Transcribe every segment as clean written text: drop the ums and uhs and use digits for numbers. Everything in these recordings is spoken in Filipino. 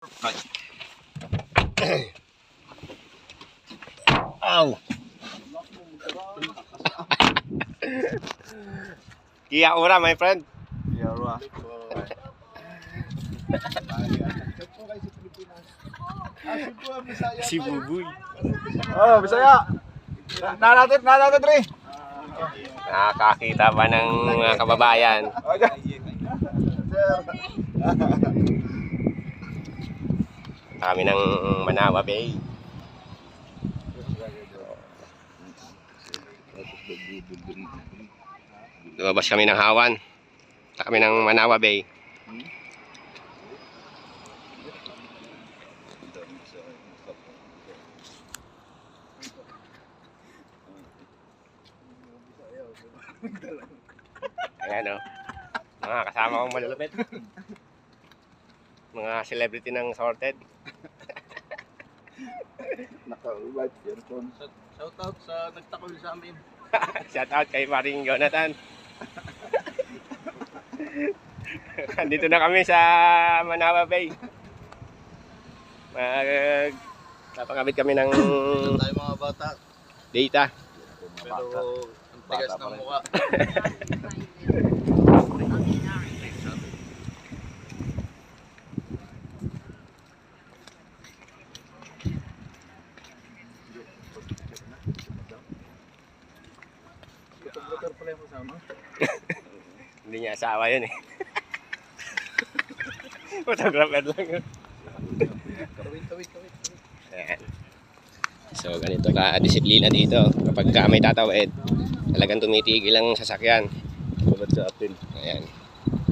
Ow! Kia ora, my friend. Kia ora. Si Bubuy. Oh, Bisaya. Nanatit rin. Nakakita pa ng mga kababayan. Kami ng Manawa Bay. Lumabas kami ng Hawan. Kami ng Manawa Bay. Ayan o. Mga kasama kong malulupit. Mga celebrity ng sorted. Naka-live earphone. Shout out sa nagtakol sa amin. Shout out kay Maring Jonathan. Dito na kami sa Manawa Bay. Napakabit kami ng Tayo mga bata. data. Pero ang tigas ng mukha. Photographer pala yung kasama. Hindi niya asawa yun eh. Photographer lang yun. Kawit. Ayan. So ganito ka-disiplina dito. Kapag ka may tatawid, talagang tumitigil ang sasakyan. Tulad sa atin. Ayan.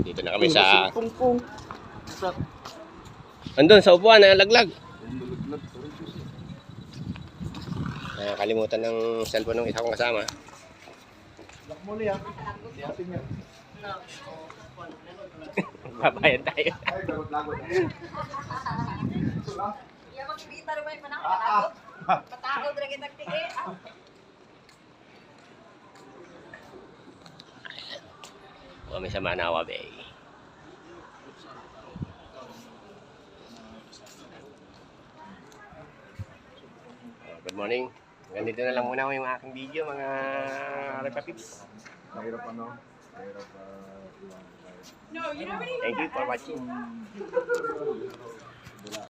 Dito na kami sa... Pungpung. Andun, sa upuan, nalaglag. Nakakalimutan ng cellphone ng isa kong kasama. Lock mo liya. Siyasin niya. Babayan tayo. Ay, lagot. Iya magbita rin may panahon. Patao dra kita tigi. Kami sa Manawa Bay. Good morning. Ganito na lang muna yung aking video, mga repatips. Mahirap ano? No, you never even Thank you for watching.